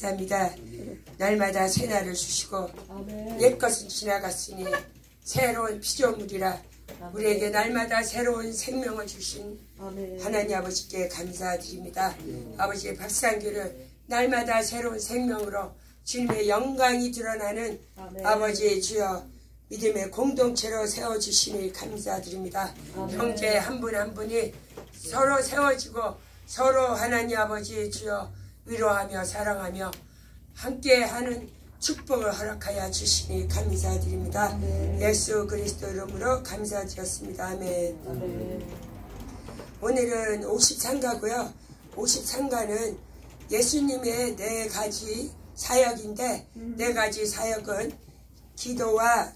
감사합니다. 날마다 새날을 주시고 옛것은 지나갔으니 새로운 피조물이라 우리에게 날마다 새로운 생명을 주신 하나님 아버지께 감사드립니다. 아버지의 박상교를 날마다 새로운 생명으로 주님의 영광이 드러나는 아버지의 주여 믿음의 공동체로 세워주시니 감사드립니다. 형제 한 분 한 분이 서로 세워지고 서로 하나님 아버지의 주여 위로하며 사랑하며 함께하는 축복을 허락하여 주시니 감사드립니다. 예수 그리스도 이름으로 감사드렸습니다. 아멘. 오늘은 53가고요. 53가는 예수님의 4가지 사역인데 4가지 사역은 기도와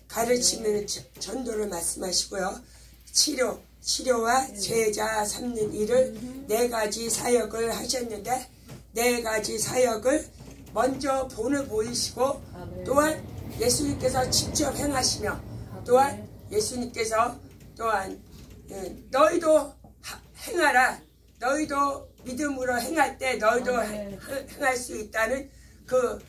가르침은 전도를 말씀하시고요. 치료와 제자 삼는 일을 4가지 사역을 하셨는데 4가지 사역을 먼저 본을 보이시고 또한 예수님께서 직접 행하시며 또한 예수님께서 또한 너희도 행하라. 너희도 믿음으로 행할 때 너희도 행할 수 있다는 그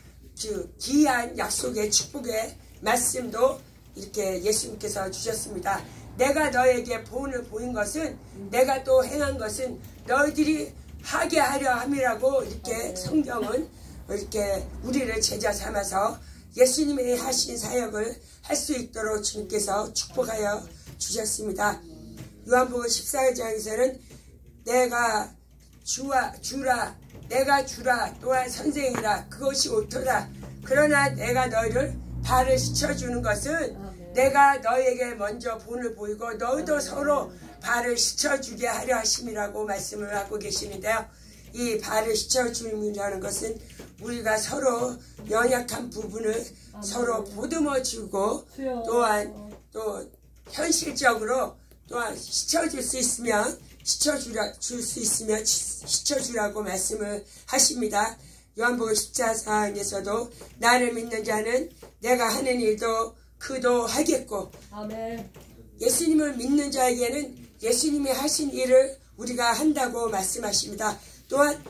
귀한 약속의 축복의 말씀도 이렇게 예수님께서 주셨습니다. 내가 너에게 본을 보인 것은 내가 또 행한 것은 너희들이 하게 하려 함이라고 이렇게 성경은 이렇게 우리를 제자 삼아서 예수님이 하신 사역을 할 수 있도록 주님께서 축복하여 주셨습니다. 요한복음 14장에서는 내가 주라 내가 주라 또한 선생이라 그것이 옳도다. 그러나 내가 너희를 발을 씻어주는 것은 내가 너희에게 먼저 본을 보이고 너희도 서로 발을 씻어주게 하려 하심이라고 말씀을 하고 계시는데요. 이 발을 씻어줌이라는 것은 우리가 서로 연약한 부분을 서로 보듬어주고 또한 또 현실적으로 또한 씻어줄 수 있으면 씻어주라고 말씀을 하십니다. 요한복음 14장에서도 나를 믿는 자는 내가 하는 일도 그도 하겠고 예수님을 믿는 자에게는 예수님이 하신 일을 우리가 한다고 말씀하십니다. 또한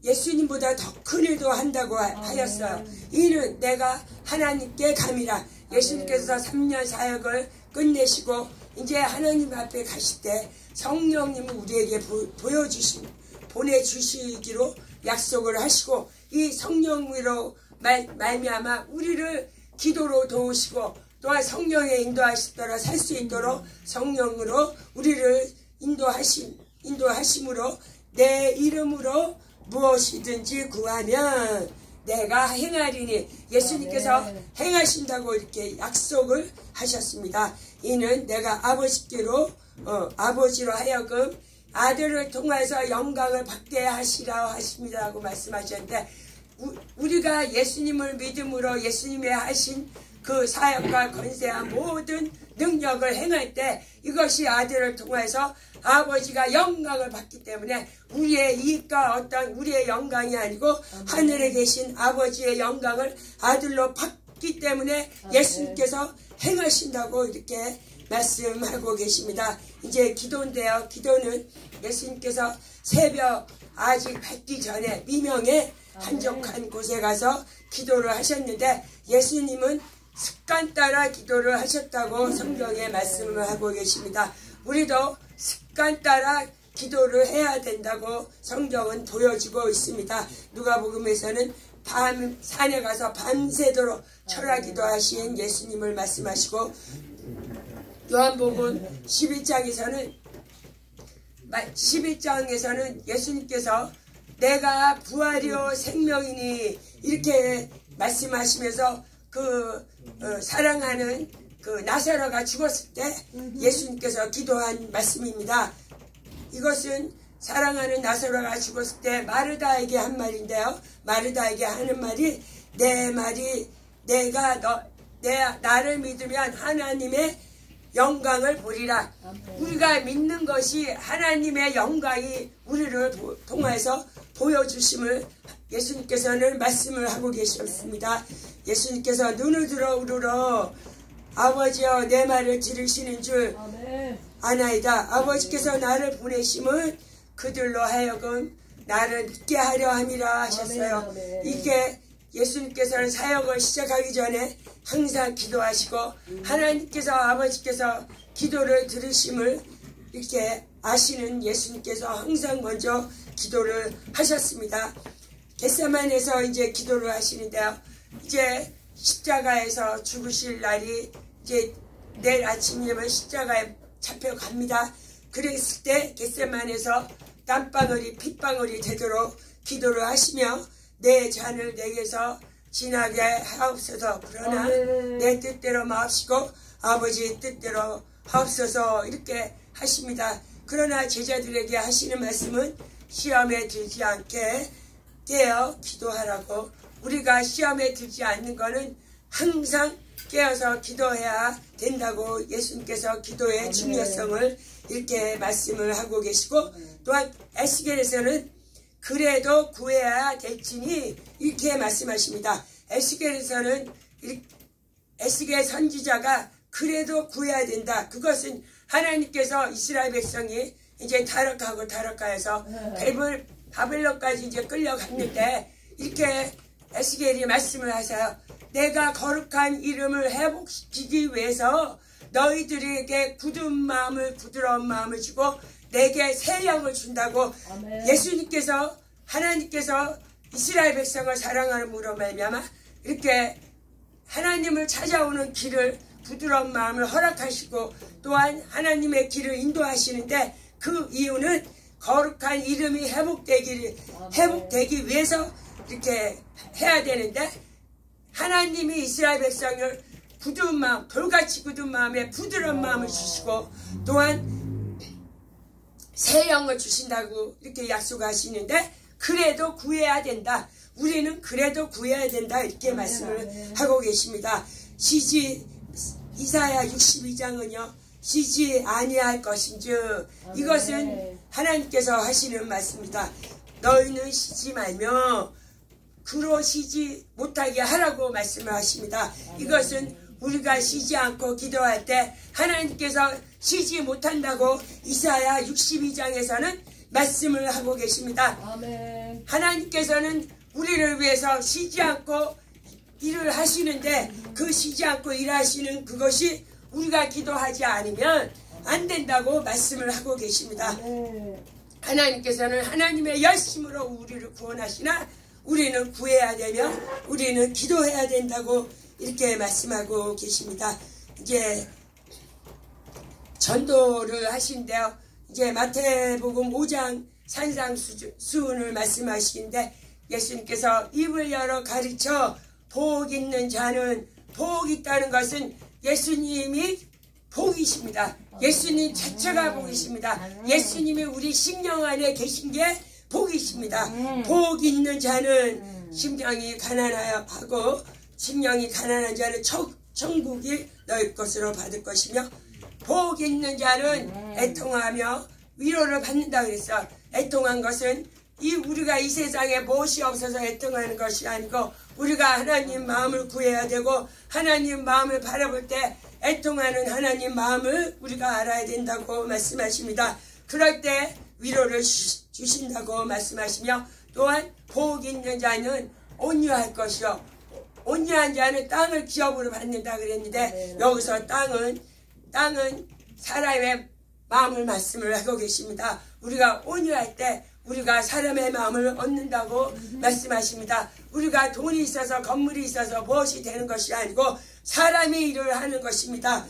예수님보다 더 큰 일도 한다고 하였어요. 이는 내가 하나님께 감이라. 예수님께서 3년 사역을 끝내시고 이제 하나님 앞에 가실 때 성령님을 우리에게 보내주시기로 약속을 하시고 이 성령으로 말미암아 우리를 기도로 도우시고 또한 성령의 인도하시더라 살 수 있도록 성령으로 우리를 인도하심으로 내 이름으로 무엇이든지 구하면 내가 행하리니 예수님께서 행하신다고 이렇게 약속을 하셨습니다. 이는 내가 아버지로 하여금 아들을 통해서 영광을 받게 하시라 하십니다라고 말씀하셨는데 우리가 예수님을 믿음으로 예수님이 하신 그 사역과 권세와 모든 능력을 행할 때 이것이 아들을 통해서 아버지가 영광을 받기 때문에 우리의 이익과 어떤 우리의 영광이 아니고 하늘에 계신 아버지의 영광을 아들로 받기 때문에 예수님께서 행하신다고 이렇게 말씀하고 계십니다. 이제 기도인데요. 기도는 예수님께서 새벽 아직 밝기 전에 미명에 한적한 곳에 가서 기도를 하셨는데 예수님은 습관 따라 기도를 하셨다고 성경에 말씀을 하고 계십니다. 우리도 습관 따라 기도를 해야 된다고 성경은 보여주고 있습니다. 누가복음에서는 산에 가서 밤새도록 철학기도 하신 예수님을 말씀하시고 요한복음 11장에서는 예수님께서 내가 부활이요 생명이니 이렇게 말씀하시면서 사랑하는 나사로가 죽었을 때 예수님께서 기도한 말씀입니다. 이것은 사랑하는 나사로가 죽었을 때 마르다에게 한 말인데요. 마르다에게 하는 말이 내가 나를 믿으면 하나님의 영광을 보리라. 우리가 믿는 것이 하나님의 영광이 우리를 통해서 보여주심을 예수님께서는 말씀을 하고 계셨습니다. 예수님께서 눈을 들어 우러러 아버지여 내 말을 들으시는 줄 아나이다. 아버지께서 나를 보내심은 그들로 하여금 나를 믿게 하려 함이라 하셨어요. 이게 예수님께서는 사역을 시작하기 전에 항상 기도하시고 하나님께서 아버지께서 기도를 들으심을 이렇게 아시는 예수님께서 항상 먼저 기도를 하셨습니다. 겟세마네에서 이제 기도를 하시는데요. 이제 십자가에서 죽으실 날이 이제 내일 아침이면 십자가에 잡혀갑니다. 그랬을 때 겟세마네에서 땀방울이 핏방울이 되도록 기도를 하시며 내 잔을 내게서 지나게 하옵소서. 그러나 내 뜻대로 마옵시고 아버지의 뜻대로 하옵소서 이렇게 하십니다. 그러나 제자들에게 하시는 말씀은 시험에 들지 않게 깨어 기도하라고. 우리가 시험에 들지 않는 것은 항상 깨어서 기도해야 된다고 예수님께서 기도의 중요성을 이렇게 말씀을 하고 계시고, 또한 에스겔에서는 그래도 구해야 될지니 이렇게 말씀하십니다. 에스겔에서는 에스겔 선지자가 그래도 구해야 된다. 그것은 하나님께서 이스라엘 백성이 이제 타락해서 바벨론까지 이제 끌려갔는데 이렇게 에스겔이 말씀을 하세요. 내가 거룩한 이름을 회복시키기 위해서 너희들에게 굳은 마음을, 부드러운 마음을 주고 내게 새 영을 준다고. 아멘. 예수님께서, 하나님께서 이스라엘 백성을 사랑하는으로 말미암아 이렇게 하나님을 찾아오는 길을, 부드러운 마음을 허락하시고 또한 하나님의 길을 인도하시는데, 그 이유는 거룩한 이름이 회복되기 위해서 이렇게 해야 되는데, 하나님이 이스라엘 백성을 굳은 마음, 돌같이 굳은 마음에 부드러운 마음을 주시고 또한 새 영을 주신다고 이렇게 약속하시는데, 그래도 구해야 된다. 우리는 그래도 구해야 된다. 이렇게 말씀을 하고 계십니다. 시지 이사야 62장은요. 쉬지 아니할 것인즉, 이것은 하나님께서 하시는 말씀입니다. 너희는 쉬지 말며 그로 쉬지 못하게 하라고 말씀을 하십니다. 이것은 우리가 쉬지 않고 기도할 때 하나님께서 쉬지 못한다고 이사야 62장에서는 말씀을 하고 계십니다. 아멘. 하나님께서는 우리를 위해서 쉬지 않고 일을 하시는데, 그 쉬지 않고 일하시는 그것이 우리가 기도하지 않으면 안 된다고 말씀을 하고 계십니다. 아멘. 하나님께서는 하나님의 열심으로 우리를 구원하시나 우리는 구해야 되며 우리는 기도해야 된다고 이렇게 말씀하고 계십니다. 이제 전도를 하신데요. 이제 마태복음 5장 산상수훈을 말씀하시는데, 예수님께서 입을 열어 가르쳐 복 있는 자는, 복 있다는 것은 예수님이 복이십니다. 예수님 자체가 복이십니다. 예수님이 우리 심령 안에 계신 게 복이십니다. 복 있는 자는 심령이 가난하고 심령이 가난한 자는 천국이 너희 것으로 받을 것이며, 복 있는 자는 애통하며 위로를 받는다 그랬어. 애통한 것은 우리가 이 세상에 무엇이 없어서 애통하는 것이 아니고, 우리가 하나님 마음을 구해야 되고 하나님 마음을 바라볼 때 애통하는 하나님 마음을 우리가 알아야 된다고 말씀하십니다. 그럴 때 위로를 주신다고 말씀하시며, 또한 복 있는 자는 온유할 것이요, 온유한 자는 땅을 기업으로 받는다 그랬는데, 여기서 땅은 사람의 마음을 말씀을 하고 계십니다. 우리가 온유할 때 우리가 사람의 마음을 얻는다고 말씀하십니다. 우리가 돈이 있어서 건물이 있어서 무엇이 되는 것이 아니고 사람이 일을 하는 것입니다.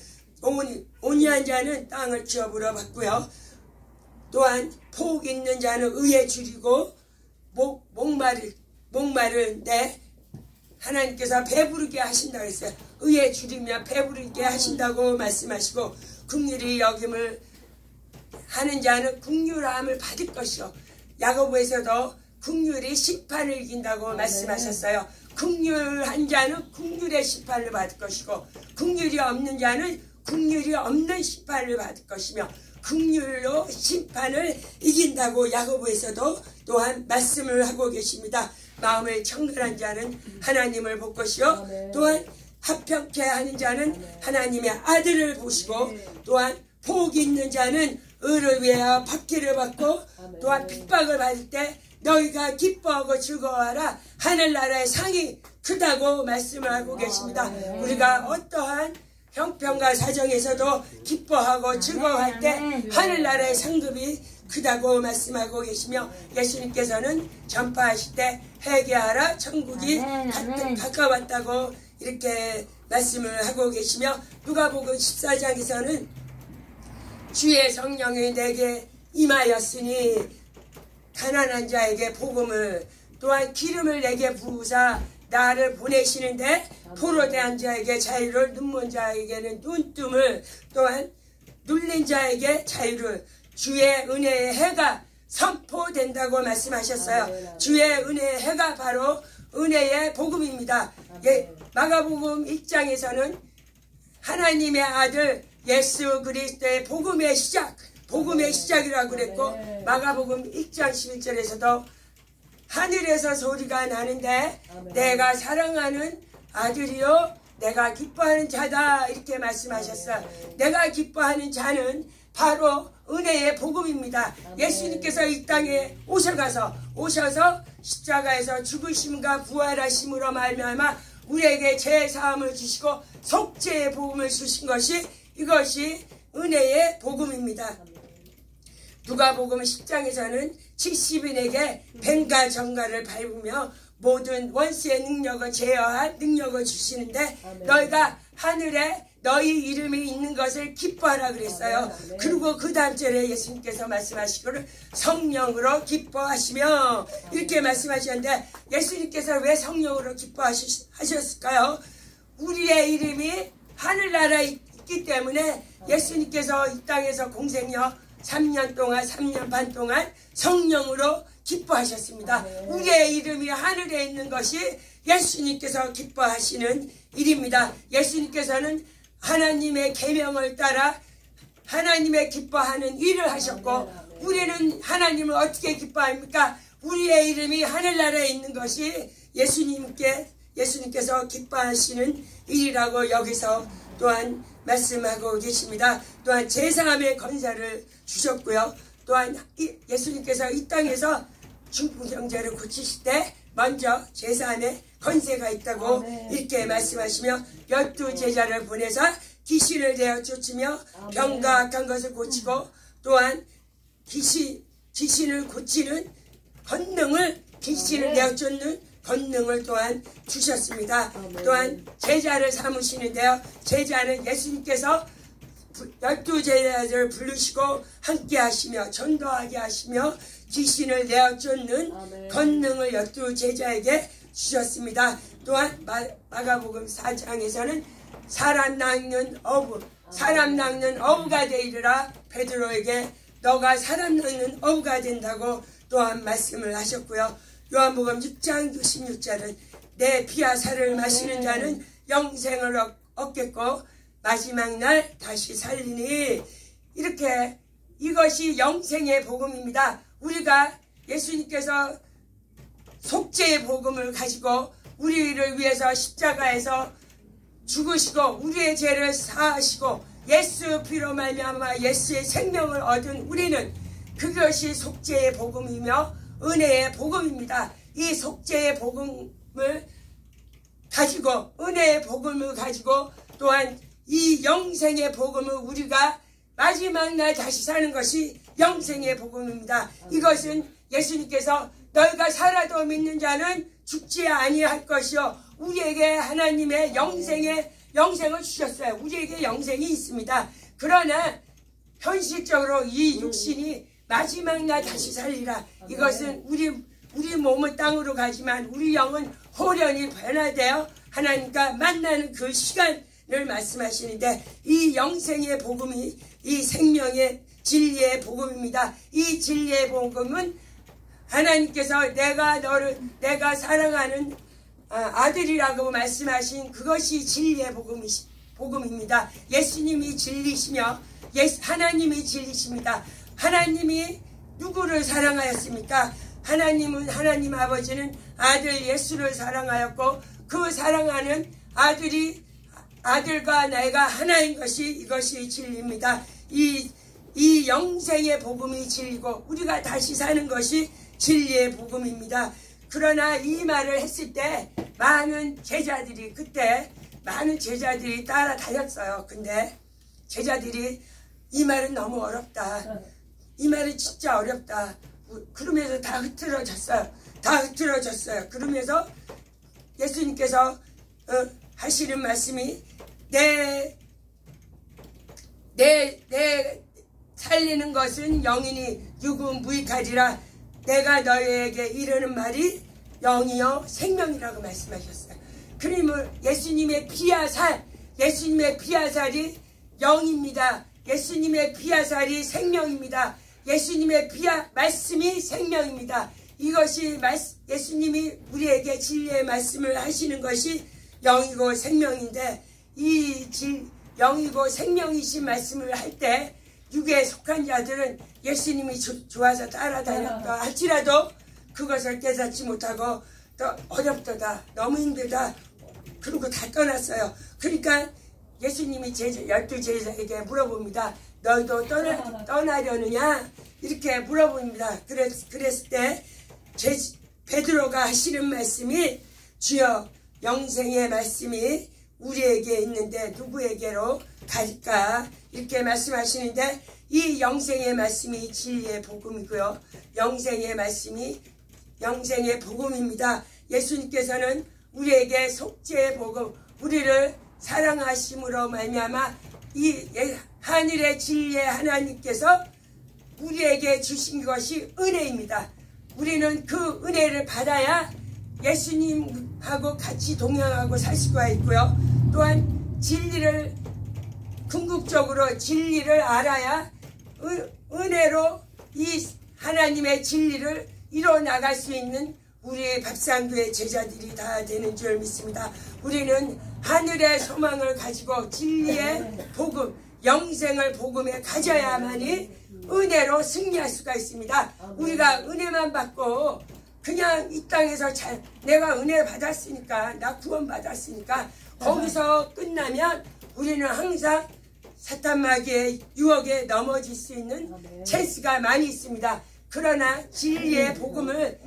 온유한 자는 땅을 기업으로 받고요. 또한 복 있는 자는 의에 줄이고 목마른데 하나님께서 배부르게 하신다 그랬어요. 의에 줄이며 배부르게 하신다고 말씀하시고, 긍휼히 여김을 하는 자는 긍휼함을 받을 것이요, 야고보에서도 긍휼이 심판을 이긴다고 말씀하셨어요. 긍휼한 자는 긍휼의 심판을 받을 것이고, 긍휼이 없는 자는 긍휼이 없는 심판을 받을 것이며, 긍휼로 심판을 이긴다고 야고보에서도 또한 말씀을 하고 계십니다. 마음을 청결한 자는 하나님을 볼 것이요, 또한 합평케 하는 자는 하나님의 아들을 보시고, 또한 복 있는 자는 의를 위하여 박해를 받고 또한 핍박을 받을 때 너희가 기뻐하고 즐거워하라. 하늘나라의 상이 크다고 말씀을 하고 계십니다. 우리가 어떠한 형편과 사정에서도 기뻐하고 즐거워할 때 하늘나라의 상급이 크다고 말씀하고 계시며, 예수님께서는 전파하실 때 회개하라, 천국이 가까웠다고 이렇게 말씀을 하고 계시며, 누가복음 14장에서는 주의 성령이 내게 임하였으니 가난한 자에게 복음을, 또한 기름을 내게 부으사 나를 보내시는데 포로된 자에게 자유를, 눈먼 자에게는 눈뜸을, 또한 눌린 자에게 자유를, 주의 은혜의 해가 선포된다고 말씀하셨어요. 주의 은혜의 해가 바로 은혜의 복음입니다. 마가복음 1장에서는 하나님의 아들 예수 그리스도의 복음의 시작이라고 그랬고, 마가복음 1장 11절에서도 하늘에서 소리가 나는데 내가 사랑하는 아들이요 내가 기뻐하는 자다, 이렇게 말씀하셨어요. 내가 기뻐하는 자는 바로 은혜의 복음입니다. 예수님께서 이 땅에 오셔서 십자가에서 죽으심과 부활하심으로 말미암아 우리에게 죄사함을 주시고 속죄의 복음을 주신 것이, 이것이 은혜의 복음입니다. 누가복음 10장에서는 70인에게 뱀과 정갈을 밟으며 모든 원수의 능력을 제어할 능력을 주시는데, 너희가 하늘에 너희 이름이 있는 것을 기뻐하라 그랬어요. 그리고 그 다음 절에 예수님께서 말씀하시기를 성령으로 기뻐하시며, 이렇게 말씀하셨는데, 예수님께서 왜 성령으로 기뻐하셨을까요? 우리의 이름이 하늘나라에 있기 때문에 예수님께서 이 땅에서 공생여 3년 반 동안 성령으로 기뻐하셨습니다. 우리의 이름이 하늘에 있는 것이 예수님께서 기뻐하시는 일입니다. 예수님께서는 하나님의 계명을 따라 하나님의 기뻐하는 일을 하셨고, 우리는 하나님을 어떻게 기뻐합니까? 우리의 이름이 하늘나라에 있는 것이 예수님께서 기뻐하시는 일이라고 여기서 또한 말씀하고 계십니다. 또한 제사함의 권세를 주셨고요. 또한 예수님께서 이 땅에서 중풍병자를 고치실 때 먼저 제사함의 권세가 있다고 이렇게 말씀하시며, 12제자를 보내서 귀신을 내어 쫓으며 병과 악한 것을 고치고, 또한 귀신을 고치는 권능을, 귀신을 내어 쫓는 권능을 또한 주셨습니다. 또한 제자를 삼으시는데요, 제자는 예수님께서 12제자를 부르시고 함께 하시며 전도하게 하시며 귀신을 내어 쫓는 권능을 12제자에게 주셨습니다. 또한 마가복음 4장에서는 사람 낚는 어부가 되리라 베드로에게 너가 사람 낚는 어부가 된다고 또한 말씀을 하셨고요. 요한복음 6장 16절은 내 피와 살을 마시는 자는 영생을 얻겠고 마지막 날 다시 살리니, 이렇게 이것이 영생의 복음입니다. 우리가 예수님께서 속죄의 복음을 가지고 우리를 위해서 십자가에서 죽으시고 우리의 죄를 사하시고 예수 피로 말미암아 예수의 생명을 얻은 우리는, 그것이 속죄의 복음이며 은혜의 복음입니다. 이 속죄의 복음을 가지고, 은혜의 복음을 가지고, 또한 이 영생의 복음을 우리가 마지막 날 다시 사는 것이 영생의 복음입니다. 이것은 예수님께서 너희가 살아도 믿는 자는 죽지 아니할 것이요, 우리에게 하나님의 영생을 주셨어요. 우리에게 영생이 있습니다. 그러나 현실적으로 이 육신이 마지막 날 다시 살리라. 이것은 우리 몸은 땅으로 가지만 우리 영은 호련히 변화되어 하나님과 만나는 그 시간을 말씀하시는데, 이 영생의 복음이 이 생명의 진리의 복음입니다. 이 진리의 복음은 하나님께서 내가 사랑하는 아들이라고 말씀하신 그것이 진리의 복음입니다. 예수님이 진리시며 하나님이 진리십니다. 하나님이 누구를 사랑하였습니까? 하나님 아버지는 아들 예수를 사랑하였고, 그 사랑하는 아들과 내가 하나인 것이, 이것이 진리입니다. 이 영생의 복음이 진리고 우리가 다시 사는 것이 진리의 복음입니다. 그러나 이 말을 했을 때 많은 제자들이 따라다녔어요. 근데 제자들이 이 말은 너무 어렵다. 이 말은 진짜 어렵다. 그러면서 다 흐트러졌어요. 그러면서 예수님께서 하시는 말씀이 내 살리는 것은 영이니 육은 무익하지라. 내가 너희에게 이르는 말이 영이요 생명이라고 말씀하셨어요. 그러면 예수님의 피와 살이 영입니다. 예수님의 피와 살이 생명입니다. 예수님의 피와 말씀이 생명입니다. 이것이 예수님이 우리에게 진리의 말씀을 하시는 것이 영이고 생명인데, 이 영이고 생명이신 말씀을 할 때 육에 속한 자들은 예수님이 좋아서 따라다녔다 할지라도 그것을 깨닫지 못하고 또 어렵다, 너무 힘들다, 그러고 다 떠났어요. 그러니까 예수님이 12제자에게 물어봅니다. 너희도 떠나려느냐? 이렇게 물어봅니다. 그랬을 때 베드로가 하시는 말씀이 주여 영생의 말씀이 우리에게 있는데 누구에게로 갈까? 이렇게 말씀하시는데, 이 영생의 말씀이 진리의 복음이고요. 영생의 말씀이 영생의 복음입니다. 예수님께서는 우리에게 속죄의 복음, 우리를 사랑하심으로 말미암아 이 하늘의 진리의 하나님께서 우리에게 주신 것이 은혜입니다. 우리는 그 은혜를 받아야 예수님하고 같이 동행하고 살 수가 있고요. 또한 궁극적으로 진리를 알아야 은혜로 이 하나님의 진리를 이뤄나갈 수 있는 우리의 밥상교의 제자들이 다 되는 줄 믿습니다. 우리는 하늘의 소망을 가지고 진리의 복음, 영생을 복음에 가져야만이 은혜로 승리할 수가 있습니다. 우리가 은혜만 받고 그냥 이 땅에서 내가 은혜 받았으니까, 나 구원 받았으니까 거기서 끝나면 우리는 항상 사탄 마귀의 유혹에 넘어질 수 있는 찬스가 많이 있습니다. 그러나 진리의 복음을,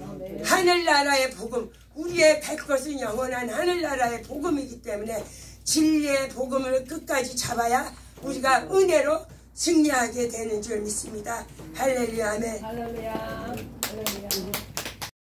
하늘나라의 복음, 우리의 갈 것은 영원한 하늘나라의 복음이기 때문에 진리의 복음을 끝까지 잡아야 우리가 은혜로 승리하게 되는 줄 믿습니다. 할렐루야, 아멘. 할렐루야.